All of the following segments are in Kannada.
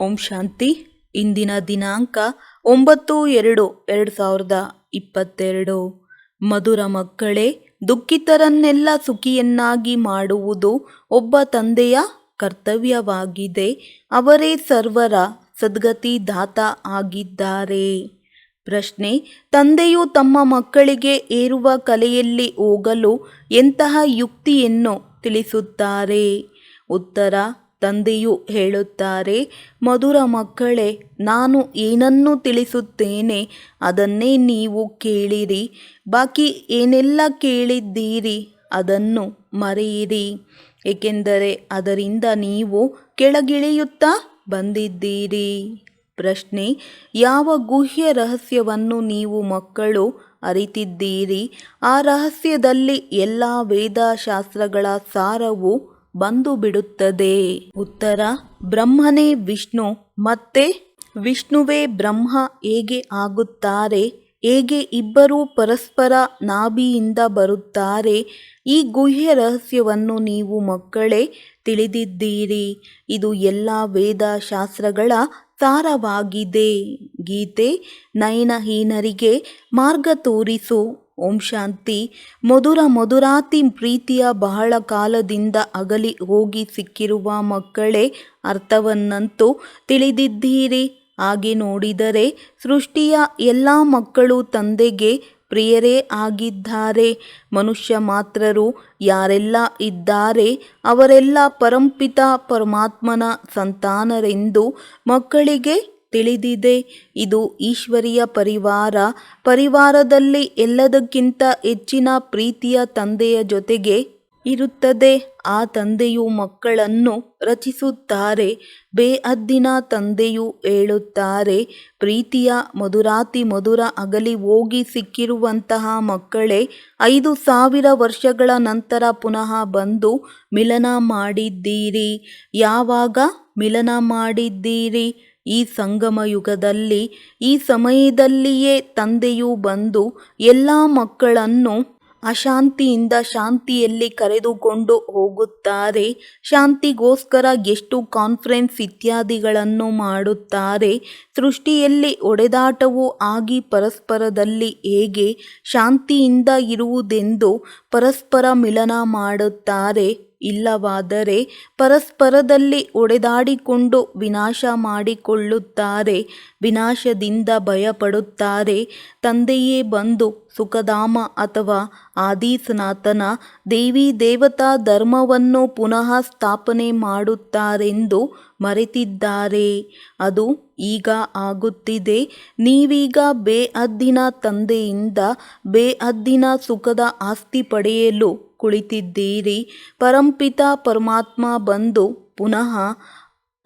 ಓಂ ಶಾಂತಿ. ಇಂದಿನ ದಿನಾಂಕ 9/2/2022. ಮಧುರ ಮಕ್ಕಳೇ, ದುಃಖಿತರನ್ನೆಲ್ಲ ಸುಖಿಯನ್ನಾಗಿ ಮಾಡುವುದು ಒಬ್ಬ ತಂದೆಯ ಕರ್ತವ್ಯವಾಗಿದೆ. ಅವರೇ ಸರ್ವರ ಸದ್ಗತಿ ದಾತ ಆಗಿದ್ದಾರೆ. ಪ್ರಶ್ನೆ: ತಂದೆಯು ತಮ್ಮ ಮಕ್ಕಳಿಗೆ ಏರುವ ಕಲೆಯಲ್ಲಿ ಹೋಗಲು ಎಂತಹ ಯುಕ್ತಿಯನ್ನು ತಿಳಿಸುತ್ತಾರೆ? ಉತ್ತರ: ತಂದೆಯು ಹೇಳುತ್ತಾರೆ, ಮಧುರ ಮಕ್ಕಳೇ, ನಾನು ಏನನ್ನು ತಿಳಿಸುತ್ತೇನೆ ಅದನ್ನೇ ನೀವು ಕೇಳಿರಿ. ಬಾಕಿ ಏನೆಲ್ಲ ಕೇಳಿದ್ದೀರಿ ಅದನ್ನು ಮರೆಯಿರಿ, ಏಕೆಂದರೆ ಅದರಿಂದ ನೀವು ಕೆಳಗಿಳಿಯುತ್ತಾ ಬಂದಿದ್ದೀರಿ. ಪ್ರಶ್ನೆ: ಯಾವ ಗುಹ್ಯ ರಹಸ್ಯವನ್ನು ನೀವು ಮಕ್ಕಳು ಅರಿತಿದ್ದೀರಿ? ಆ ರಹಸ್ಯದಲ್ಲಿ ಎಲ್ಲ ವೇದಶಾಸ್ತ್ರಗಳ ಸಾರವು ಬಂದು ಬಿಡುತ್ತದೆ. ಉತ್ತರ: ಬ್ರಹ್ಮನೇ ವಿಷ್ಣು ಮತ್ತೆ ವಿಷ್ಣುವೇ ಬ್ರಹ್ಮ ಹೇಗೆ ಆಗುತ್ತಾರೆ? ಹೇಗೆ ಇಬ್ಬರೂ ಪರಸ್ಪರ ನಾಭಿಯಿಂದ ಬರುತ್ತಾರೆ? ಈ ಗುಹ್ಯ ರಹಸ್ಯವನ್ನು ನೀವು ಮಕ್ಕಳೇ ತಿಳಿದಿದ್ದೀರಿ. ಇದು ಎಲ್ಲ ವೇದಶಾಸ್ತ್ರಗಳ ಸಾರವಾಗಿದೆ. ಗೀತೆ: ನಯನಹೀನರಿಗೆ ಮಾರ್ಗ ತೋರಿಸು. ಓಂ ಶಾಂತಿ. ಮಧುರ ಮಧುರಾತಿ ಪ್ರೀತಿಯ ಬಹಳ ಕಾಲದಿಂದ ಅಗಲಿ ಹೋಗಿ ಸಿಕ್ಕಿರುವ ಮಕ್ಕಳೇ, ಅರ್ಥವನ್ನಂತೂ ತಿಳಿದಿದ್ದೀರಿ. ಹಾಗೆ ನೋಡಿದರೆ ಸೃಷ್ಟಿಯ ಎಲ್ಲ ಮಕ್ಕಳು ತಂದೆಗೆ ಪ್ರಿಯರೇ ಆಗಿದ್ದಾರೆ. ಮನುಷ್ಯ ಮಾತ್ರರು ಯಾರೆಲ್ಲ ಇದ್ದಾರೆ ಅವರೆಲ್ಲ ಪರಂಪಿತ ಪರಮಾತ್ಮನ ಸಂತಾನರೆಂದು ಮಕ್ಕಳಿಗೆ ತಿಳಿದಿದೆ. ಇದು ಈಶ್ವರೀಯ ಪರಿವಾರ. ಪರಿವಾರದಲ್ಲಿ ಎಲ್ಲದಕ್ಕಿಂತ ಹೆಚ್ಚಿನ ಪ್ರೀತಿಯ ತಂದೆಯ ಜೊತೆಗೆ ಇರುತ್ತದೆ. ಆ ತಂದೆಯು ಮಕ್ಕಳನ್ನು ರಚಿಸುತ್ತಾರೆ. ಬೇಹದ್ದಿನ ತಂದೆಯು ಹೇಳುತ್ತಾರೆ, ಪ್ರೀತಿಯ ಮಧುರಾತಿ ಮಧುರ ಅಗಲಿ ಹೋಗಿ ಸಿಕ್ಕಿರುವಂತಹ ಮಕ್ಕಳೇ, 5000 ವರ್ಷಗಳ ನಂತರ ಪುನಃ ಬಂದು ಮಿಲನ ಮಾಡಿದ್ದೀರಿ. ಯಾವಾಗ ಮಿಲನ ಮಾಡಿದ್ದೀರಿ? ಈ ಸಂಗಮ ಯುಗದಲ್ಲಿ. ಈ ಸಮಯದಲ್ಲಿಯೇ ತಂದೆಯು ಬಂದು ಎಲ್ಲ ಮಕ್ಕಳನ್ನು ಅಶಾಂತಿಯಿಂದ ಶಾಂತಿಯಲ್ಲಿ ಕರೆದುಕೊಂಡು ಹೋಗುತ್ತಾರೆ. ಶಾಂತಿಗೋಸ್ಕರ ಎಷ್ಟು ಕಾನ್ಫರೆನ್ಸ್ ಇತ್ಯಾದಿಗಳನ್ನು ಮಾಡುತ್ತಾರೆ. ಸೃಷ್ಟಿಯಲ್ಲಿ ಹೊಡೆದಾಟವು ಆಗಿ ಪರಸ್ಪರದಲ್ಲಿ ಹೇಗೆ ಶಾಂತಿಯಿಂದ ಇರುವುದೆಂದು ಪರಸ್ಪರ ಮಿಲನ ಮಾಡುತ್ತಾರೆ. ಇಲ್ಲವಾದರೆ ಪರಸ್ಪರದಲ್ಲಿ ಹೊಡೆದಾಡಿಕೊಂಡು ವಿನಾಶ ಮಾಡಿಕೊಳ್ಳುತ್ತಾರೆ. ವಿನಾಶದಿಂದ ಭಯಪಡುತ್ತಾರೆ. ತಂದೆಯೇ ಬಂದು ಸುಖಧಾಮ ಅಥವಾ ಆದಿ ಸನಾತನ ದೇವಿ ದೇವತಾ ಧರ್ಮವನ್ನು ಪುನಃ ಸ್ಥಾಪನೆ ಮಾಡುತ್ತಾರೆಂದು ಮರೆತಿದ್ದಾರೆ. ಅದು ಈಗ ಆಗುತ್ತಿದೆ. ನೀವೀಗ ಬೇಹದ್ದಿನ ತಂದೆಯಿಂದ ಬೇಹದ್ದಿನ ಸುಖದ ಆಸ್ತಿ ಪಡೆಯಲು ಕುಳಿತಿದ್ದೀರಿ. ಪರಂಪಿತ ಪರಮಾತ್ಮ ಬಂದು ಪುನಃ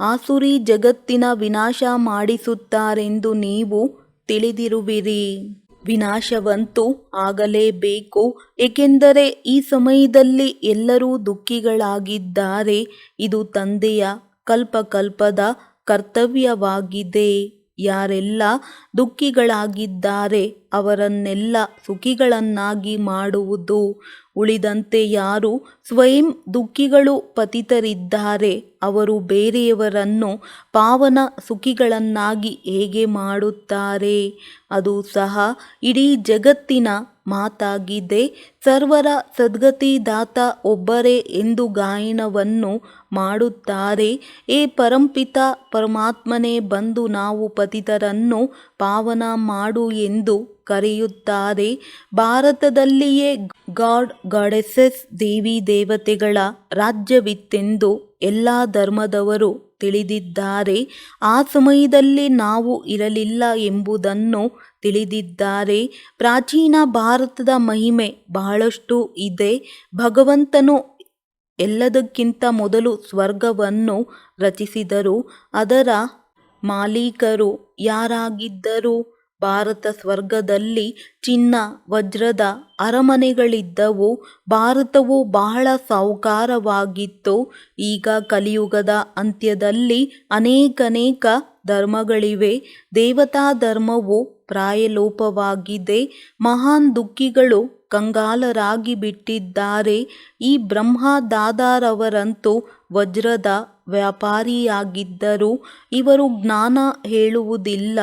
ಆಸುರಿ ಜಗತ್ತಿನ ವಿನಾಶ ಮಾಡಿಸುತ್ತಾರೆಂದು ನೀವು ತಿಳಿದಿರುವಿರಿ. ವಿನಾಶವಂತೂ ಆಗಲೇಬೇಕು, ಏಕೆಂದರೆ ಈ ಸಮಯದಲ್ಲಿ ಎಲ್ಲರೂ ದುಃಖಿಗಳಾಗಿದ್ದಾರೆ. ಇದು ತಂದೆಯ ಕಲ್ಪಕಲ್ಪದ ಕರ್ತವ್ಯವಾಗಿದೆ. ಯಾರೆಲ್ಲ ದುಃಖಿಗಳಾಗಿದ್ದಾರೆ ಅವರನ್ನೆಲ್ಲ ಸುಖಿಗಳನ್ನಾಗಿ ಮಾಡುವುದು. ಉಳಿದಂತೆ ಯಾರು ಸ್ವಯಂ ದುಃಖಿಗಳು ಪತಿತರಿದ್ದಾರೆ ಅವರು ಬೇರೆಯವರನ್ನು ಪಾವನ ಸುಖಿಗಳನ್ನಾಗಿ ಹೇಗೆ ಮಾಡುತ್ತಾರೆ? ಅದು ಸಹ ಇಡೀ ಜಗತ್ತಿನ ಮಾತಾಗಿದೆ. ಸರ್ವರ ಸದ್ಗತಿದಾತ ಒಬ್ಬರೇ ಎಂದು ಗಾಯನವನ್ನು ಮಾಡುತ್ತಾರೆ. ಏ ಪರಂಪಿತ ಪರಮಾತ್ಮನೇ, ಬಂದು ನಾವು ಪತಿತರನ್ನು ಪಾವನ ಮಾಡು ಎಂದು ಕರೆಯುತ್ತಾರೆ. ಭಾರತದಲ್ಲಿಯೇ ಗಾಡ್ ಗಾಡೆಸಸ್ ದೇವಿ ದೇವತೆಗಳ ರಾಜ್ಯವಿತ್ತೆಂದು ಎಲ್ಲ ಧರ್ಮದವರು ತಿಳಿದಿದ್ದಾರೆ. ಆ ಸಮಯದಲ್ಲಿ ನಾವು ಇರಲಿಲ್ಲ ಎಂಬುದನ್ನು ತಿಳಿದಿದ್ದಾರೆ. ಪ್ರಾಚೀನ ಭಾರತದ ಮಹಿಮೆ ಬಹಳಷ್ಟು ಇದೆ. ಭಗವಂತನು ಎಲ್ಲದಕ್ಕಿಂತ ಮೊದಲು ಸ್ವರ್ಗವನ್ನು ರಚಿಸಿದರು. ಅದರ ಮಾಲೀಕರು ಯಾರಾಗಿದ್ದರು? ಭಾರತ ಸ್ವರ್ಗದಲ್ಲಿ ಚಿನ್ನ ವಜ್ರದ ಅರಮನೆಗಳಿದ್ದವು. ಭಾರತವು ಬಹಳ ಸಾಹುಕಾರವಾಗಿತ್ತು. ಈಗ ಕಲಿಯುಗದ ಅಂತ್ಯದಲ್ಲಿ ಅನೇಕ ಧರ್ಮಗಳಿವೆ. ದೇವತಾ ಧರ್ಮವು ಪ್ರಾಯಲೋಪವಾಗಿದೆ. ಮಹಾನ್ ದುಃಖಿಗಳು ಕಂಗಾಲರಾಗಿ ಬಿಟ್ಟಿದ್ದಾರೆ. ಈ ಬ್ರಹ್ಮ ದಾದಾರವರಂತೂ ವಜ್ರದ ವ್ಯಾಪಾರಿಯಾಗಿದ್ದರು. ಇವರು ಜ್ಞಾನ ಹೇಳುವುದಿಲ್ಲ.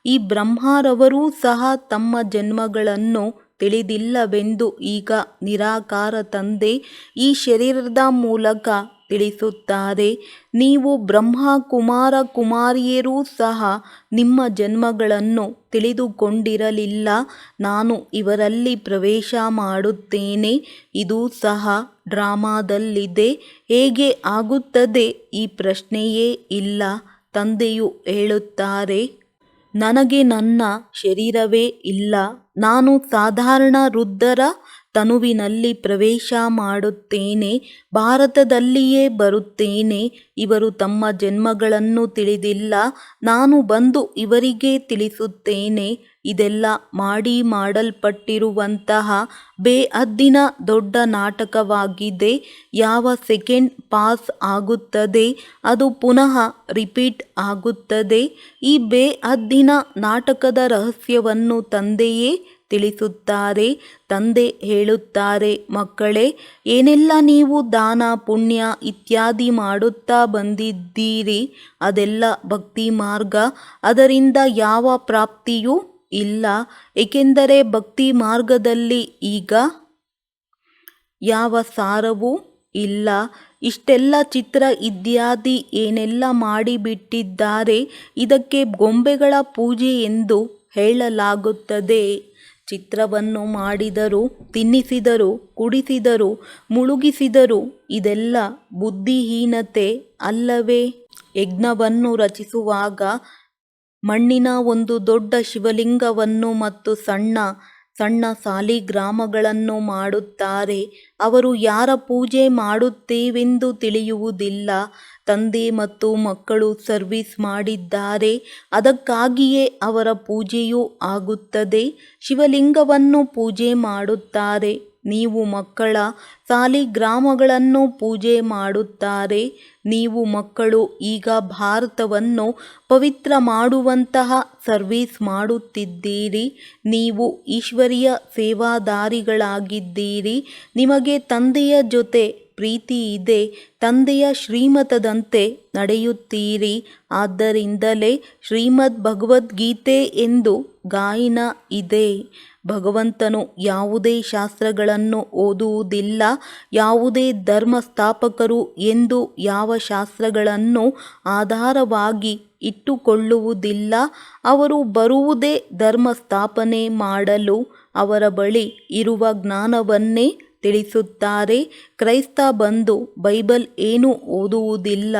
ಈ ಬ್ರಹ್ಮರವರೂ ಸಹ ತಮ್ಮ ಜನ್ಮಗಳನ್ನು ತಿಳಿದಿಲ್ಲವೆಂದು ಈಗ ನಿರಾಕಾರ ತಂದೆ ಈ ಶರೀರದ ಮೂಲಕ ತಿಳಿಸುತ್ತಾರೆ. ನೀವು ಬ್ರಹ್ಮ ಕುಮಾರ ಕುಮಾರಿಯರೂ ಸಹ ನಿಮ್ಮ ಜನ್ಮಗಳನ್ನು ತಿಳಿದುಕೊಂಡಿರಲಿಲ್ಲ. ನಾನು ಇವರಲ್ಲಿ ಪ್ರವೇಶ ಮಾಡುತ್ತೇನೆ. ಇದು ಸಹ ಡ್ರಾಮಾದಲ್ಲಿದೆ. ಹೇಗೆ ಆಗುತ್ತದೆ ಈ ಪ್ರಶ್ನೆಯೇ ಇಲ್ಲ. ತಂದೆಯು ಹೇಳುತ್ತಾರೆ, ನನಗೆ ನನ್ನ ಶರೀರವೇ ಇಲ್ಲ. ನಾನು ಸಾಧಾರಣ ವೃದ್ಧರ ತನುವಿನಲ್ಲಿ ಪ್ರವೇಶ ಮಾಡುತ್ತೇನೆ. ಭಾರತದಲ್ಲಿಯೇ ಬರುತ್ತೇನೆ. ಇವರು ತಮ್ಮ ಜನ್ಮಗಳನ್ನು ತಿಳಿದಿಲ್ಲ. ನಾನು ಬಂದು ಇವರಿಗೆ ತಿಳಿಸುತ್ತೇನೆ. ಇದೆಲ್ಲ ಮಾಡಲ್ಪಟ್ಟಿರುವಂತಹ ಬೇಹದ್ದಿನ ದೊಡ್ಡ ನಾಟಕವಾಗಿದೆ. ಯಾವ ಸೆಕೆಂಡ್ ಪಾಸ್ ಆಗುತ್ತದೆ ಅದು ಪುನಃ ರಿಪೀಟ್ ಆಗುತ್ತದೆ. ಈ ಬೇಹದ್ದಿನ ನಾಟಕದ ರಹಸ್ಯವನ್ನು ತಂದೆಯೇ ತಿಳಿಸುತ್ತಾರೆ. ತಂದೆ ಹೇಳುತ್ತಾರೆ, ಮಕ್ಕಳೇ, ಏನೆಲ್ಲ ನೀವು ದಾನ ಪುಣ್ಯ ಇತ್ಯಾದಿ ಮಾಡುತ್ತಾ ಬಂದಿದ್ದೀರಿ ಅದೆಲ್ಲ ಭಕ್ತಿ ಮಾರ್ಗ. ಅದರಿಂದ ಯಾವ ಪ್ರಾಪ್ತಿಯೂ ಇಲ್ಲ. ಏಕೆಂದರೆ ಭಕ್ತಿ ಮಾರ್ಗದಲ್ಲಿ ಈಗ ಯಾವ ಸಾರವೂ ಇಲ್ಲ. ಇಷ್ಟೆಲ್ಲ ಚಿತ್ರ ಇತ್ಯಾದಿ ಏನೆಲ್ಲ ಮಾಡಿಬಿಟ್ಟಿದ್ದಾರೆ ಇದಕ್ಕೆ ಗೊಂಬೆಗಳ ಪೂಜೆ ಎಂದು ಹೇಳಲಾಗುತ್ತದೆ. ಚಿತ್ರವನ್ನು ಮಾಡಿದರು, ತಿನ್ನಿಸಿದರು, ಕುಡಿಸಿದರು, ಮುಳುಗಿಸಿದರು. ಇದೆಲ್ಲ ಬುದ್ಧಿಹೀನತೆ ಅಲ್ಲವೇ? ಯಜ್ಞವನ್ನು ರಚಿಸುವಾಗ ಮಣ್ಣಿನ ಒಂದು ದೊಡ್ಡ ಶಿವಲಿಂಗವನ್ನು ಮತ್ತು ಸಣ್ಣ ಸಣ್ಣ ಸಾಲಿಗ್ರಾಮಗಳನ್ನು ಮಾಡುತ್ತಾರೆ. ಅವರು ಯಾರ ಪೂಜೆ ಮಾಡುತ್ತೇವೆಂದು ತಿಳಿಯುವುದಿಲ್ಲ. ತಂದೆ ಮತ್ತು ಮಕ್ಕಳು ಸರ್ವಿಸ್ ಮಾಡಿದ್ದಾರೆ. ಅದಕ್ಕಾಗಿಯೇ ಅವರ ಪೂಜೆಯೂ ಆಗುತ್ತದೆ. ಶಿವಲಿಂಗವನ್ನು ಪೂಜೆ ಮಾಡುತ್ತಾರೆ. ನೀವು ಮಕ್ಕಳ ಸಾಲಿಗ್ರಾಮಗಳನ್ನು ಪೂಜೆ ಮಾಡುತ್ತಾರೆ. ನೀವು ಮಕ್ಕಳು ಈಗ ಭಾರತವನ್ನು ಪವಿತ್ರ ಮಾಡುವಂತಹ ಸರ್ವಿಸ್ ಮಾಡುತ್ತಿದ್ದೀರಿ. ನೀವು ಈಶ್ವರೀಯ ಸೇವಾದಾರಿಗಳಾಗಿದ್ದೀರಿ. ನಿಮಗೆ ತಂದೆಯ ಜೊತೆ ಪ್ರೀತಿ ಇದೆ. ತಂದೆಯ ಶ್ರೀಮತದಂತೆ ನಡೆಯುತ್ತೀರಿ. ಆದ್ದರಿಂದಲೇ ಶ್ರೀಮದ್ ಭಗವದ್ಗೀತೆ ಎಂದು ಗಾಯನ ಇದೆ. ಭಗವಂತನು ಯಾವುದೇ ಶಾಸ್ತ್ರಗಳನ್ನು ಓದುವುದಿಲ್ಲ. ಯಾವುದೇ ಧರ್ಮ ಸ್ಥಾಪಕರು ಎಂದು ಯಾವ ಶಾಸ್ತ್ರಗಳನ್ನು ಆಧಾರವಾಗಿ ಇಟ್ಟುಕೊಳ್ಳುವುದಿಲ್ಲ. ಅವರು ಬರುವುದೇ ಧರ್ಮ ಸ್ಥಾಪನೆ ಮಾಡಲು. ಅವರ ಬಳಿ ಇರುವ ಜ್ಞಾನವನ್ನೇ ತಿಳಿಸುತ್ತಾರೆ. ಕ್ರೈಸ್ತ ಬಂದು ಬೈಬಲ್ ಏನೂ ಓದುವುದಿಲ್ಲ.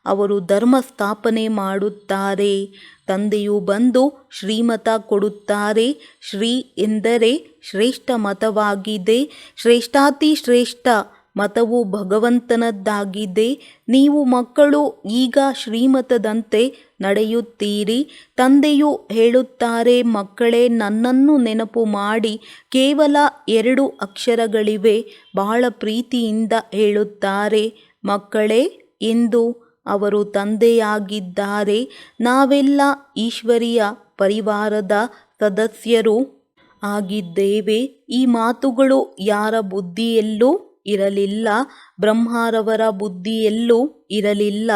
ಅವರು ಧರ್ಮ ಸ್ಥಾಪನೆ ಮಾಡುತ್ತಾರೆ. ತಂದೆಯು ಬಂದು ಶ್ರೀಮತ ಕೊಡುತ್ತಾರೆ. ಶ್ರೀ ಎಂದರೆ ಶ್ರೇಷ್ಠ ಮತವಾಗಿದೆ. ಶ್ರೇಷ್ಠಾತಿ ಶ್ರೇಷ್ಠ ಮತವು ಭಗವಂತನದ್ದಾಗಿದೆ. ನೀವು ಮಕ್ಕಳು ಈಗ ಶ್ರೀಮತದಂತೆ ನಡೆಯುತ್ತೀರಿ. ತಂದೆಯು ಹೇಳುತ್ತಾರೆ, ಮಕ್ಕಳೇ, ನನ್ನನ್ನು ನೆನಪು ಮಾಡಿ. ಕೇವಲ 2 ಅಕ್ಷರಗಳಿವೆ. ಬಹಳ ಪ್ರೀತಿಯಿಂದ ಹೇಳುತ್ತಾರೆ, ಮಕ್ಕಳೇ ಎಂದು. ಅವರು ತಂದೆಯಾಗಿದ್ದಾರೆ. ನಾವೆಲ್ಲ ಈಶ್ವರೀಯ ಪರಿವಾರದ ಸದಸ್ಯರು ಆಗಿದ್ದೇವೆ. ಈ ಮಾತುಗಳು ಯಾರ ಬುದ್ಧಿಯಲ್ಲೂ ಇರಲಿಲ್ಲ. ಬ್ರಹ್ಮರವರ ಬುದ್ಧಿಯಲ್ಲೂ ಇರಲಿಲ್ಲ.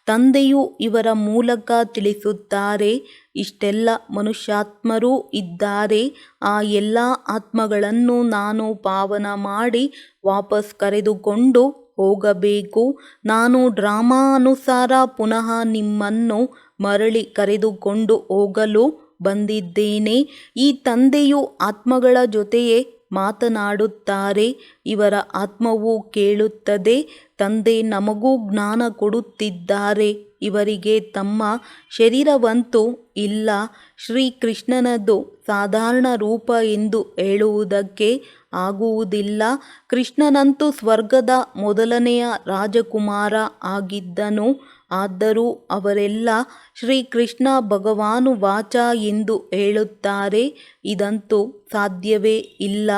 ತಂದೆಯು ಇವರ ಮೂಲಕ ತಿಳಿಸುತ್ತಾರೆ. ಇಷ್ಟೆಲ್ಲ ಮನುಷ್ಯಾತ್ಮರೂ ಇದ್ದಾರೆ. ಆ ಎಲ್ಲ ಆತ್ಮಗಳನ್ನು ನಾನು ಪಾವನ ಮಾಡಿ ವಾಪಸ್ ಕರೆದುಕೊಂಡು ಹೋಗಬೇಕು. ನಾನು ಡ್ರಾಮಾ ಅನುಸಾರ ಪುನಃ ನಿಮ್ಮನ್ನು ಮರಳಿ ಕರೆದುಕೊಂಡು ಹೋಗಲು ಬಂದಿದ್ದೇನೆ. ಈ ತಂದೆಯು ಆತ್ಮಗಳ ಜೊತೆಯೇ ಮಾತನಾಡುತ್ತಾರೆ. ಇವರ ಆತ್ಮವು ಕೇಳುತ್ತದೆ. ತಂದೆ ನಮಗೂ ಜ್ಞಾನ ಕೊಡುತ್ತಿದ್ದಾರೆ. ಇವರಿಗೆ ತಮ್ಮ ಶರೀರವಂತೂ ಇಲ್ಲ. ಶ್ರೀಕೃಷ್ಣನದು ಸಾಧಾರಣ ರೂಪ ಎಂದು ಹೇಳುವುದಕ್ಕೆ ಆಗುವುದಿಲ್ಲ. ಕೃಷ್ಣನಂತೂ ಸ್ವರ್ಗದ ಮೊದಲನೆಯ ರಾಜಕುಮಾರ ಆಗಿದ್ದನು. ಆದರೂ ಅವರೆಲ್ಲ ಶ್ರೀಕೃಷ್ಣ ಭಗವಾನುವಾಚ ಎಂದು ಹೇಳುತ್ತಾರೆ. ಇದಂತೂ ಸಾಧ್ಯವೇ ಇಲ್ಲ.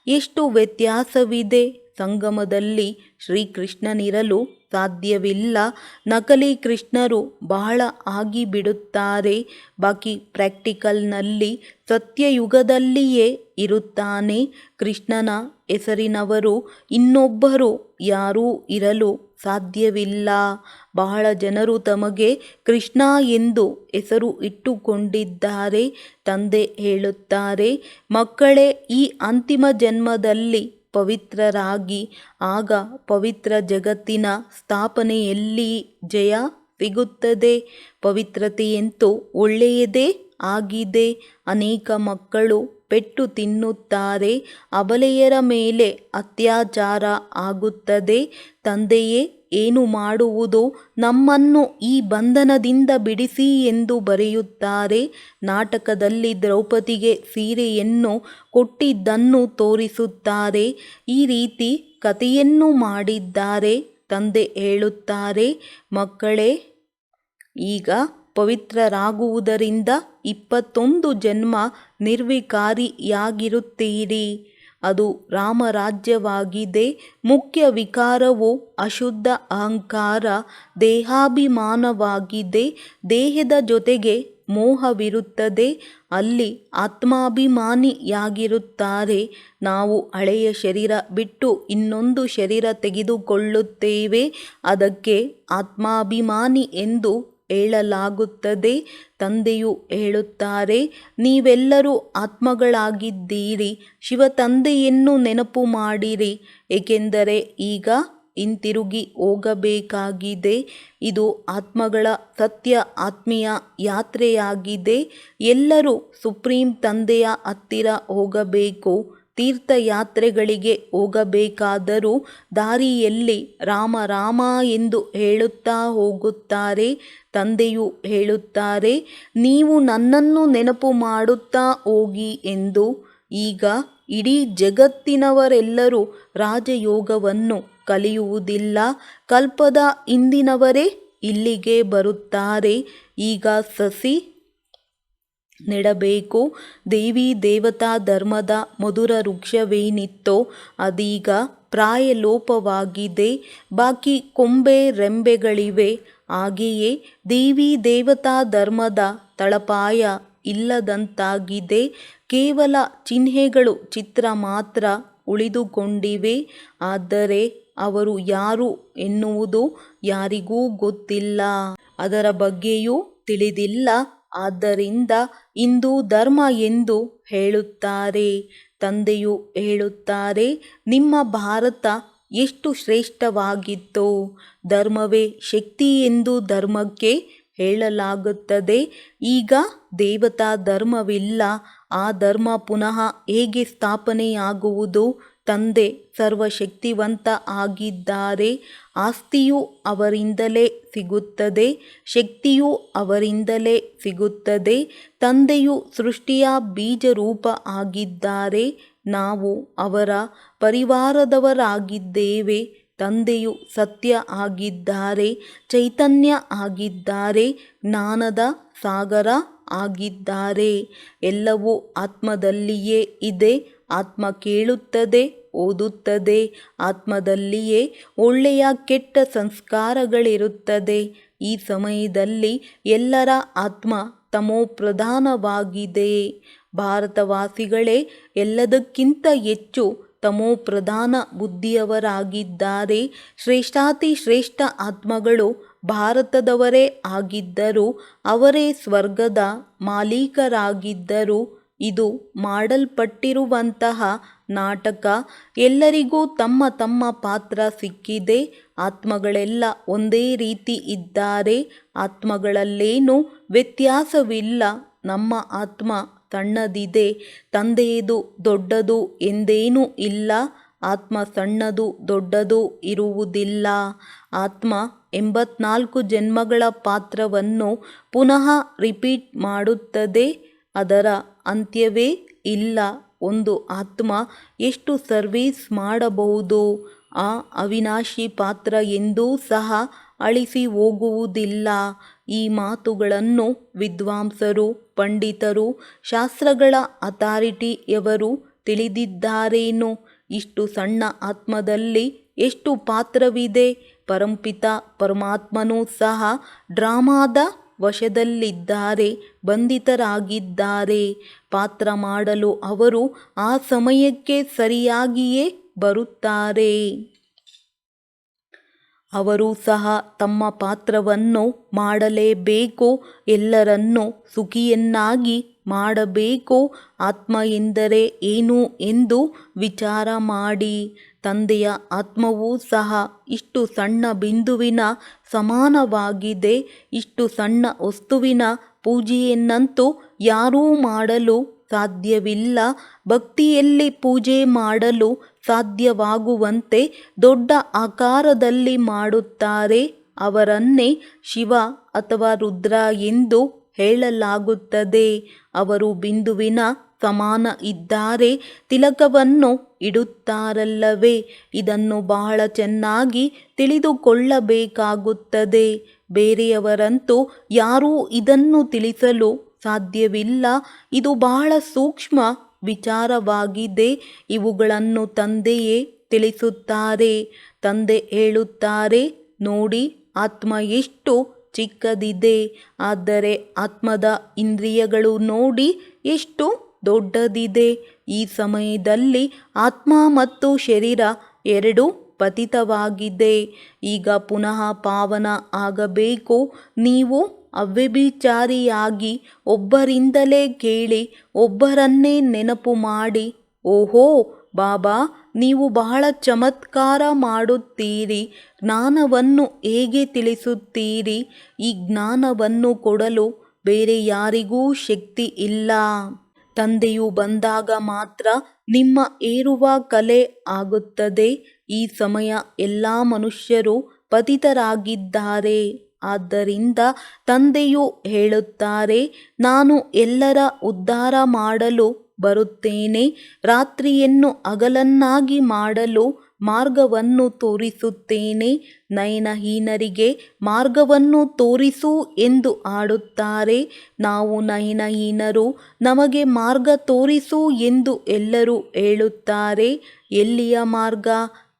ಎಷ್ಟು ವ್ಯತ್ಯಾಸವಿದೆ. ಸಂಗಮದಲ್ಲಿ ಶ್ರೀಕೃಷ್ಣನಿರಲು ಸಾಧ್ಯವಿಲ್ಲ. ನಕಲಿ ಕೃಷ್ಣರು ಬಹಳ ಆಗಿಬಿಡುತ್ತಾರೆ. ಬಾಕಿ ಪ್ರಾಕ್ಟಿಕಲ್ನಲ್ಲಿ ಸತ್ಯಯುಗದಲ್ಲಿಯೇ ಇರುತ್ತಾನೆ. ಕೃಷ್ಣನ ಹೆಸರಿನವರು ಇನ್ನೊಬ್ಬರು ಯಾರೂ ಇರಲು ಸಾಧ್ಯವಿಲ್ಲ. ಬಹಳ ಜನರು ತಮಗೆ ಕೃಷ್ಣ ಎಂದು ಹೆಸರು ಇಟ್ಟುಕೊಂಡಿದ್ದಾರೆ. ತಂದೆ ಹೇಳುತ್ತಾರೆ, ಮಕ್ಕಳೇ, ಈ ಅಂತಿಮ ಜನ್ಮದಲ್ಲಿ ಪವಿತ್ರರಾಗಿ, ಆಗ ಪವಿತ್ರ ಜಗತ್ತಿನ ಸ್ಥಾಪನೆಯಲ್ಲಿ ಜಯ ಸಿಗುತ್ತದೆ. ಪವಿತ್ರತೆಯಂತೂ ಒಳ್ಳೆಯದೇ ಆಗಿದೆ. ಅನೇಕ ಮಕ್ಕಳು ಪೆಟ್ಟು ತಿನ್ನುತ್ತಾರೆ. ಅಬಲೆಯರ ಮೇಲೆ ಅತ್ಯಾಚಾರ ಆಗುತ್ತದೆ. ತಂದೆಯೇ ಏನು ಮಾಡುವುದು, ನಮ್ಮನ್ನು ಈ ಬಂಧನದಿಂದ ಬಿಡಿಸಿ ಎಂದು ಬರೆಯುತ್ತಾರೆ. ನಾಟಕದಲ್ಲಿ ದ್ರೌಪದಿಗೆ ಸೀರೆಯನ್ನು ಕೊಟ್ಟಿದ್ದನ್ನು ತೋರಿಸುತ್ತಾರೆ. ಈ ರೀತಿ ಕಥೆಯನ್ನು ಮಾಡಿದ್ದಾರೆ. ತಂದೆ ಹೇಳುತ್ತಾರೆ, ಮಕ್ಕಳೇ, ಈಗ ಪವಿತ್ರರಾಗುವುದರಿಂದ 21 ಜನ್ಮ ನಿರ್ವಿಕಾರಿಯಾಗಿರುತ್ತೀರಿ. ಅದು ರಾಮರಾಜ್ಯವಾಗಿದೆ. ಮುಖ್ಯ ವಿಕಾರವು ಅಶುದ್ಧ ಅಹಂಕಾರ, ದೇಹಾಭಿಮಾನವಾಗಿದೆ. ದೇಹದ ಜೊತೆಗೆ ಮೋಹವಿರುತ್ತದೆ. ಅಲ್ಲಿ ಆತ್ಮಾಭಿಮಾನಿಯಾಗಿರುತ್ತಾರೆ. ನಾವು ಹಳೆಯ ಶರೀರ ಬಿಟ್ಟು ಇನ್ನೊಂದು ಶರೀರ ತೆಗೆದುಕೊಳ್ಳುತ್ತೇವೆ. ಅದಕ್ಕೆ ಆತ್ಮಾಭಿಮಾನಿ ಎಂದು ಹೇಳಲಾಗುತ್ತದೆ. ತಂದೆಯು ಹೇಳುತ್ತಾರೆ, ನೀವೆಲ್ಲರೂ ಆತ್ಮಗಳಾಗಿದ್ದೀರಿ. ಶಿವ ತಂದೆಯನ್ನು ನೆನಪು ಮಾಡಿರಿ, ಏಕೆಂದರೆ ಈಗ ಹಿಂತಿರುಗಿ ಹೋಗಬೇಕಾಗಿದೆ. ಇದು ಆತ್ಮಗಳ ಸತ್ಯ ಆತ್ಮೀಯ ಯಾತ್ರೆಯಾಗಿದೆ. ಎಲ್ಲರೂ ಸುಪ್ರೀಂ ತಂದೆಯ ಹತ್ತಿರ ಹೋಗಬೇಕು. ತೀರ್ಥಯಾತ್ರೆಗಳಿಗೆ ಹೋಗಬೇಕಾದರೂ ದಾರಿಯಲ್ಲಿ ರಾಮ ರಾಮ ಎಂದು ಹೇಳುತ್ತಾ ಹೋಗುತ್ತಾರೆ. ತಂದೆಯು ಹೇಳುತ್ತಾರೆ, ನೀವು ನನ್ನನ್ನು ನೆನಪು ಮಾಡುತ್ತಾ ಹೋಗಿ ಎಂದು. ಈಗ ಇಡೀ ಜಗತ್ತಿನವರೆಲ್ಲರೂ ರಾಜಯೋಗವನ್ನು ಕಲಿಯುವುದಿಲ್ಲ. ಕಲ್ಪದ ಹಿಂದಿನವರೇ ಇಲ್ಲಿಗೆ ಬರುತ್ತಾರೆ. ಈಗ ಸಸಿ ನೆಡಬೇಕು. ದೇವಿ ದೇವತಾ ಧರ್ಮದ ಮಧುರ ವೃಕ್ಷವೇನಿತ್ತೋ ಅದೀಗ ಪ್ರಾಯಲೋಪವಾಗಿದೆ. ಬಾಕಿ ಕೊಂಬೆ ರೆಂಬೆಗಳಿವೆ. ಹಾಗೆಯೇ ದೇವಿ ದೇವತಾ ಧರ್ಮದ ತಳಪಾಯ ಇಲ್ಲದಂತಾಗಿದೆ. ಕೇವಲ ಚಿಹ್ನೆಗಳು, ಚಿತ್ರ ಮಾತ್ರ ಉಳಿದುಕೊಂಡಿವೆ. ಆದರೆ ಅವರು ಯಾರು ಎನ್ನುವುದು ಯಾರಿಗೂ ಗೊತ್ತಿಲ್ಲ. ಅದರ ಬಗ್ಗೆಯೂ ತಿಳಿದಿಲ್ಲ. ಆದ್ದರಿಂದ ಹಿಂದೂ ಧರ್ಮ ಎಂದು ಹೇಳುತ್ತಾರೆ. ತಂದೆಯು ಹೇಳುತ್ತಾರೆ, ನಿಮ್ಮ ಭಾರತ ಎಷ್ಟು ಶ್ರೇಷ್ಠವಾಗಿತ್ತೋ. ಧರ್ಮವೇ ಶಕ್ತಿ ಎಂದು ಧರ್ಮಕ್ಕೆ ಹೇಳಲಾಗುತ್ತದೆ. ಈಗ ದೇವತಾ ಧರ್ಮವಿಲ್ಲ. ಆ ಧರ್ಮ ಪುನಃ ಹೇಗೆ ಸ್ಥಾಪನೆಯಾಗುವುದು? ತಂದೆ ಸರ್ವಶಕ್ತಿವಂತ ಆಗಿದ್ದಾರೆ. ಆಸ್ತಿಯು ಅವರಿಂದಲೇ ಸಿಗುತ್ತದೆ. ಶಕ್ತಿಯು ಅವರಿಂದಲೇ ಸಿಗುತ್ತದೆ. ತಂದೆಯು ಸೃಷ್ಟಿಯ ಬೀಜರೂಪ ಆಗಿದ್ದಾರೆ. ನಾವು ಅವರ ಪರಿವಾರದವರಾಗಿದ್ದೇವೆ. ತಂದೆಯು ಸತ್ಯ ಆಗಿದ್ದಾರೆ. ಚೈತನ್ಯ ಆಗಿದ್ದಾರೆ. ಜ್ಞಾನದ ಸಾಗರ ಆಗಿದ್ದಾರೆ. ಎಲ್ಲವೂ ಆತ್ಮದಲ್ಲಿಯೇ ಇದೆ. ಆತ್ಮ ಕೇಳುತ್ತದೆ, ಓದುತ್ತದೆ. ಆತ್ಮದಲ್ಲಿಯೇ ಒಳ್ಳೆಯ ಕೆಟ್ಟ ಸಂಸ್ಕಾರಗಳಿರುತ್ತದೆ. ಈ ಸಮಯದಲ್ಲಿ ಎಲ್ಲರ ಆತ್ಮ ತಮೋಪ್ರಧಾನವಾಗಿದೆ. ಭಾರತವಾಸಿಗಳೇ ಎಲ್ಲದಕ್ಕಿಂತ ಹೆಚ್ಚು ತಮೋಪ್ರಧಾನ ಬುದ್ಧಿಯವರಾಗಿದ್ದಾರೆ. ಶ್ರೇಷ್ಠಾತಿ ಶ್ರೇಷ್ಠ ಆತ್ಮಗಳು ಭಾರತದವರೇ ಆಗಿದ್ದರು. ಅವರೇ ಸ್ವರ್ಗದ ಮಾಲೀಕರಾಗಿದ್ದರು. ಇದು ಮಾಡಲ್ಪಟ್ಟಿರುವಂತಹ ನಾಟಕ. ಎಲ್ಲರಿಗೂ ತಮ್ಮ ತಮ್ಮ ಪಾತ್ರ ಸಿಕ್ಕಿದೆ. ಆತ್ಮಗಳೆಲ್ಲ ಒಂದೇ ರೀತಿ ಇದ್ದಾರೆ. ಆತ್ಮಗಳಲ್ಲೇನೂ ವ್ಯತ್ಯಾಸವಿಲ್ಲ. ನಮ್ಮ ಆತ್ಮ ಸಣ್ಣದಿದೆ. ತಂದೆಯದು ದೊಡ್ಡದು ಎಂದೇನೂ ಇಲ್ಲ. ಆತ್ಮ ಸಣ್ಣದು ದೊಡ್ಡದು ಇರುವುದಿಲ್ಲ. ಆತ್ಮ 84 ಜನ್ಮಗಳ ಪಾತ್ರವನ್ನು ಪುನಃ ರಿಪೀಟ್ ಮಾಡುತ್ತದೆ. ಅದರ ಅಂತ್ಯವೇ ಇಲ್ಲ. ಒಂದು ಆತ್ಮ ಎಷ್ಟು ಸರ್ವೀಸ್ ಮಾಡಬಹುದು? ಆ ಅವಿನಾಶಿ ಪಾತ್ರ ಎಂದೂ ಸಹ ಅಳಿಸಿ ಹೋಗುವುದಿಲ್ಲ. ಈ ಮಾತುಗಳನ್ನು ವಿದ್ವಾಂಸರು, ಪಂಡಿತರು, ಶಾಸ್ತ್ರಗಳ ಅಥಾರಿಟಿಯವರು ತಿಳಿದಿದ್ದಾರೇನೋ? ಇಷ್ಟು ಸಣ್ಣ ಆತ್ಮದಲ್ಲಿ ಎಷ್ಟು ಪಾತ್ರವಿದೆ? ಪರಂಪಿತ ಪರಮಾತ್ಮನೂ ಸಹ ಡ್ರಾಮಾದ ವಶದಲ್ಲಿದ್ದಾರೆ, ಬಂಧಿತರಾಗಿದ್ದಾರೆ. ಪಾತ್ರ ಮಾಡಲು ಅವರು ಆ ಸಮಯಕ್ಕೆ ಸರಿಯಾಗಿಯೇ ಬರುತ್ತಾರೆ. ಅವರು ಸಹ ತಮ್ಮ ಪಾತ್ರವನ್ನು ಮಾಡಲೇಬೇಕು. ಎಲ್ಲರನ್ನೂ ಸುಖಿಯನ್ನಾಗಿ ಮಾಡಬೇಕು. ಆತ್ಮ ಎಂದರೆ ಏನು ಎಂದು ವಿಚಾರ ಮಾಡಿ. ತಂದೆಯ ಆತ್ಮವೂ ಸಹ ಇಷ್ಟು ಸಣ್ಣ ಬಿಂದುವಿನ ಸಮಾನವಾಗಿದೆ. ಇಷ್ಟು ಸಣ್ಣ ವಸ್ತುವಿನ ಪೂಜೆಯನ್ನಂತೂ ಯಾರೂ ಮಾಡಲು ಸಾಧ್ಯವಿಲ್ಲ. ಭಕ್ತಿಯಲ್ಲಿ ಪೂಜೆ ಮಾಡಲು ಸಾಧ್ಯವಾಗುವಂತೆ ದೊಡ್ಡ ಆಕಾರದಲ್ಲಿ ಮಾಡುತ್ತಾರೆ. ಅವರನ್ನೇ ಶಿವ ಅಥವಾ ರುದ್ರ ಎಂದು ಹೇಳಲಾಗುತ್ತದೆ. ಅವರು ಬಿಂದುವಿನ ಸಮಾನ ಇದ್ದಾರೆ. ತಿಲಕವನ್ನು ಇಡುತ್ತಾರಲ್ಲವೇ, ಇದನ್ನು ಬಹಳ ಚೆನ್ನಾಗಿ ತಿಳಿದುಕೊಳ್ಳಬೇಕಾಗುತ್ತದೆ. ಬೇರೆಯವರಂತೂ ಯಾರೂ ಇದನ್ನು ತಿಳಿಸಲು ಸಾಧ್ಯವಿಲ್ಲ. ಇದು ಬಹಳ ಸೂಕ್ಷ್ಮ ವಿಚಾರವಾಗಿದೆ. ಇವುಗಳನ್ನು ತಂದೆಯೇ ತಿಳಿಸುತ್ತಾರೆ. ತಂದೆ ಹೇಳುತ್ತಾರೆ, ನೋಡಿ, ಆತ್ಮ ಎಷ್ಟು ಚಿಕ್ಕದಿದೆ, ಆದರೆ ಆತ್ಮದ ಇಂದ್ರಿಯಗಳು ನೋಡಿ ಎಷ್ಟು ದೊಡ್ಡದಿದೆ. ಈ ಸಮಯದಲ್ಲಿ ಆತ್ಮ ಮತ್ತು ಶರೀರ ಎರಡೂ ಪತಿತವಾಗಿದೆ. ಈಗ ಪುನಃ ಪಾವನ ಆಗಬೇಕು. ನೀವು ಅವ್ಯಭಿಚಾರಿಯಾಗಿ ಒಬ್ಬರಿಂದಲೇ ಕೇಳಿ, ಒಬ್ಬರನ್ನೇ ನೆನಪು ಮಾಡಿ, ಓಹೋ ಬಾಬಾ, ನೀವು ಬಹಳ ಚಮತ್ಕಾರ ಮಾಡುತ್ತೀರಿ. ಜ್ಞಾನವನ್ನು ಹೇಗೆ ತಿಳಿಸುತ್ತೀರಿ? ಈ ಜ್ಞಾನವನ್ನು ಕೊಡಲು ಬೇರೆ ಯಾರಿಗೂ ಶಕ್ತಿ ಇಲ್ಲ. ತಂದೆಯು ಬಂದಾಗ ಮಾತ್ರ ನಿಮ್ಮ ಏರುವ ಕಲೆ ಆಗುತ್ತದೆ. ಈ ಸಮಯ ಎಲ್ಲ ಮನುಷ್ಯರು ಪತಿತರಾಗಿದ್ದಾರೆ. ಆದ್ದರಿಂದ ತಂದೆಯು ಹೇಳುತ್ತಾರೆ, ನಾನು ಎಲ್ಲರ ಉದ್ಧಾರ ಮಾಡಲು ಬರುತ್ತೇನೆ. ರಾತ್ರಿಯನ್ನು ಹಗಲನ್ನಾಗಿ ಮಾಡಲು ಮಾರ್ಗವನ್ನು ತೋರಿಸುತ್ತೇನೆ. ನಯನಹೀನರಿಗೆ ಮಾರ್ಗವನ್ನು ತೋರಿಸು ಎಂದು ಆಡುತ್ತಾರೆ. ನಾವು ನಯನಹೀನರು, ನಮಗೆ ಮಾರ್ಗ ತೋರಿಸು ಎಂದು ಎಲ್ಲರೂ ಹೇಳುತ್ತಾರೆ. ಎಲ್ಲಿಯ ಮಾರ್ಗ?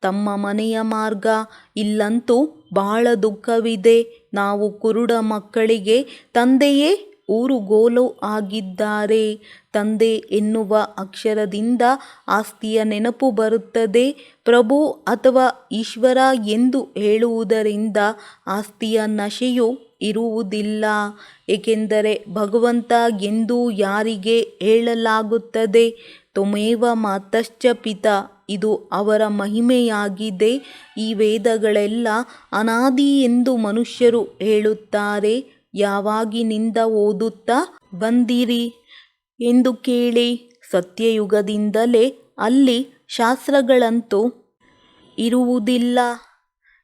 ತಮ್ಮ ಮನೆಯ ಮಾರ್ಗ. ಇಲ್ಲಂತೂ ಬಹಳ ದುಃಖವಿದೆ. ನಾವು ಕುರುಡ ಮಕ್ಕಳಿಗೆ ತಂದೆಯೇ ಊರುಗೋಲು ಆಗಿದ್ದಾರೆ. ತಂದೆ ಎನ್ನುವ ಅಕ್ಷರದಿಂದ ಆಸ್ತಿಯ ನೆನಪು ಬರುತ್ತದೆ. ಪ್ರಭು ಅಥವಾ ಈಶ್ವರ ಎಂದು ಹೇಳುವುದರಿಂದ ಆಸ್ತಿಯ ನಶೆಯು ಇರುವುದಿಲ್ಲ. ಏಕೆಂದರೆ ಭಗವಂತ ಎಂದು ಯಾರಿಗೆ ಹೇಳಲಾಗುತ್ತದೆ? ತ್ವಮೇವ ಮಾತಶ್ಚ ಪಿತಾ, ಇದು ಅವರ ಮಹಿಮೆಯಾಗಿದೆ. ಈ ವೇದಗಳೆಲ್ಲ ಅನಾದಿ ಎಂದು ಮನುಷ್ಯರು ಹೇಳುತ್ತಾರೆ. ಯಾವಾಗಿನಿಂದ ಓದುತ್ತಾ ಬಂದಿರಿ ಎಂದು ಕೇಳಿ. ಸತ್ಯಯುಗದಿಂದಲೇ. ಅಲ್ಲಿ ಶಾಸ್ತ್ರಗಳಂತೂ ಇರುವುದಿಲ್ಲ.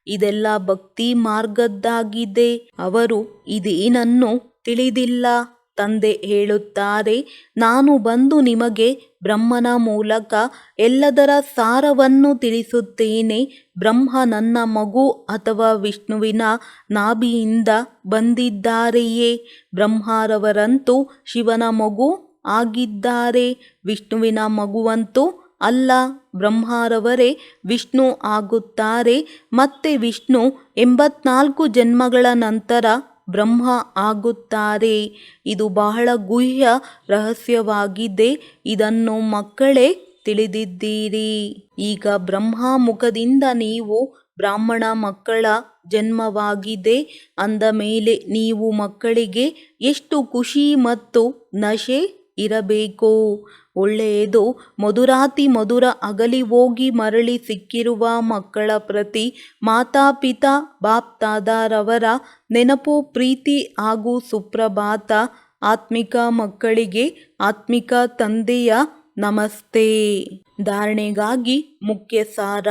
ಇದೆಲ್ಲ ಭಕ್ತಿ ಮಾರ್ಗದ್ದಾಗಿದೆ. ಅವರು ಇದೇನನ್ನೂ ತಿಳಿದಿಲ್ಲ. ತಂದೆ ಹೇಳುತ್ತಾರೆ, ನಾನು ಬಂದು ನಿಮಗೆ ಬ್ರಹ್ಮನ ಮೂಲಕ ಎಲ್ಲದರ ಸಾರವನ್ನು ತಿಳಿಸುತ್ತೇನೆ. ಬ್ರಹ್ಮ ನನ್ನ ಮಗು ಅಥವಾ ವಿಷ್ಣುವಿನ ನಾಭಿಯಿಂದ ಬಂದಿದ್ದಾರೆಯೇ? ಬ್ರಹ್ಮರವರಂತೂ ಶಿವನ ಮಗು ಆಗಿದ್ದಾರೆ. ವಿಷ್ಣುವಿನ ಮಗುವಂತೂ ಅಲ್ಲ. ಬ್ರಹ್ಮರವರೇ ವಿಷ್ಣು ಆಗುತ್ತಾರೆ. ಮತ್ತೆ ವಿಷ್ಣು 84 ಜನ್ಮಗಳ ನಂತರ ಬ್ರಹ್ಮ ಆಗುತ್ತಾರೆ. ಇದು ಬಹಳ ಗುಹ್ಯ ರಹಸ್ಯವಾಗಿದೆ. ಇದನ್ನು ಮಕ್ಕಳೇ ತಿಳಿದಿದ್ದೀರಿ. ಈಗ ಬ್ರಹ್ಮ ಮುಖದಿಂದ ನೀವು ಬ್ರಾಹ್ಮಣ ಮಕ್ಕಳ ಜನ್ಮವಾಗಿದೆ ಅಂದ ಮೇಲೆ ನೀವು ಮಕ್ಕಳಿಗೆ ಎಷ್ಟು ಖುಷಿ ಮತ್ತು ನಶೆ ಇರಬೇಕು. ಒಳ್ಳೆಯದು. ಮಧುರಾತಿ ಮಧುರ ಅಗಲಿ ಹೋಗಿ ಮರಳಿ ಸಿಕ್ಕಿರುವ ಮಕ್ಕಳ ಪ್ರತಿ ಮಾತಾಪಿತಾ ಬಾಪ್ದಾದರವರ ನೆನಪು, ಪ್ರೀತಿ ಹಾಗೂ ಸುಪ್ರಭಾತ. ಆತ್ಮಿಕ ಮಕ್ಕಳಿಗೆ ಆತ್ಮಿಕ ತಂದೆಯ ನಮಸ್ತೆ. ಧಾರಣೆಗಾಗಿ ಮುಖ್ಯ ಸಾರ.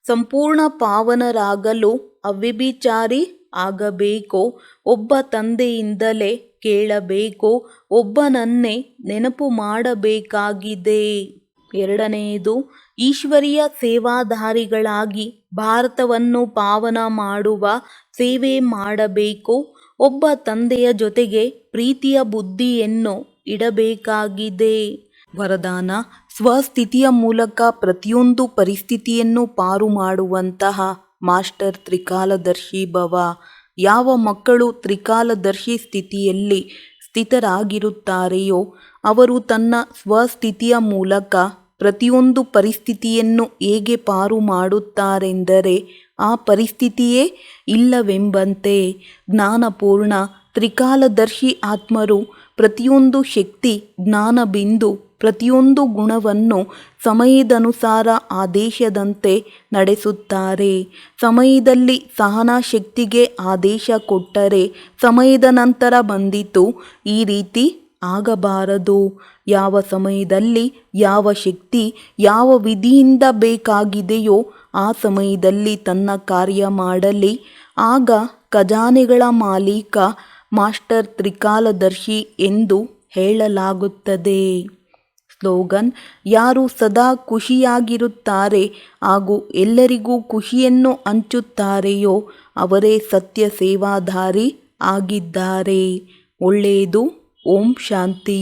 ಸಂಪೂರ್ಣ ಪಾವನರಾಗಲು ಅವ್ಯಭಿಚಾರಿ ಆಗಬೇಕು. ಒಬ್ಬ ತಂದೆಯಿಂದಲೇ ಕೇಳಬೇಕು. ಒಬ್ಬನನ್ನೇ ನೆನಪು ಮಾಡಬೇಕಾಗಿದೆ. ಎರಡನೆಯದು, ಈಶ್ವರೀಯ ಸೇವಾಧಾರಿಗಳಾಗಿ ಭಾರತವನ್ನು ಪಾವನ ಮಾಡುವ ಸೇವೆ ಮಾಡಬೇಕು. ಒಬ್ಬ ತಂದೆಯ ಜೊತೆಗೆ ಪ್ರೀತಿಯ ಬುದ್ಧಿಯನ್ನು ಇಡಬೇಕಾಗಿದೆ. ವರದಾನ: ಸ್ವಸ್ಥಿತಿಯ ಮೂಲಕ ಪ್ರತಿಯೊಂದು ಪರಿಸ್ಥಿತಿಯನ್ನು ಪಾರು ಮಾಡುವಂತಹ ಮಾಸ್ಟರ್ ತ್ರಿಕಾಲದರ್ಶಿ ಭವ. ಯಾವ ಮಕ್ಕಳು ತ್ರಿಕಾಲದರ್ಶಿ ಸ್ಥಿತಿಯಲ್ಲಿ ಸ್ಥಿತರಾಗಿರುತ್ತಾರೆಯೋ ಅವರು ತನ್ನ ಸ್ವಸ್ಥಿತಿಯ ಮೂಲಕ ಪ್ರತಿಯೊಂದು ಪರಿಸ್ಥಿತಿಯನ್ನು ಹೇಗೆ ಪಾರು ಮಾಡುತ್ತಾರೆಂದರೆ ಆ ಪರಿಸ್ಥಿತಿಯೇ ಇಲ್ಲವೆಂಬಂತೆ. ಜ್ಞಾನಪೂರ್ಣ ತ್ರಿಕಾಲದರ್ಶಿ ಆತ್ಮರು ಪ್ರತಿಯೊಂದು ಶಕ್ತಿ ಜ್ಞಾನ ಬಿಂದು ಪ್ರತಿಯೊಂದು ಗುಣವನ್ನು ಸಮಯದನುಸಾರ ಆದೇಶದಂತೆ ನಡೆಸುತ್ತಾರೆ. ಸಮಯದಲ್ಲಿ ಸಹನಾ ಶಕ್ತಿಗೆ ಆದೇಶ ಕೊಟ್ಟರೆ ಸಮಯದ ನಂತರ ಬಂದಿತು, ಈ ರೀತಿ ಆಗಬಾರದು. ಯಾವ ಸಮಯದಲ್ಲಿ ಯಾವ ಶಕ್ತಿ ಯಾವ ವಿಧಿಯಿಂದ ಬೇಕಾಗಿದೆಯೋ ಆ ಸಮಯದಲ್ಲಿ ತನ್ನ ಕಾರ್ಯ ಮಾಡಲಿ. ಆಗ ಖಜಾನೆಗಳ ಮಾಲೀಕ ಮಾಸ್ಟರ್ ತ್ರಿಕಾಲದರ್ಶಿ ಎಂದು ಹೇಳಲಾಗುತ್ತದೆ. ಸ್ಲೋಗನ್: ಯಾರು ಸದಾ ಖುಷಿಯಾಗಿರುತ್ತಾರೆ ಹಾಗೂ ಎಲ್ಲರಿಗೂ ಖುಷಿಯನ್ನು ಹಂಚುತ್ತಾರೆಯೋ ಅವರೇ ಸತ್ಯ ಸೇವಾಧಾರಿ ಆಗಿದ್ದಾರೆ. ಒಳ್ಳೆಯದು. ಓಂ ಶಾಂತಿ.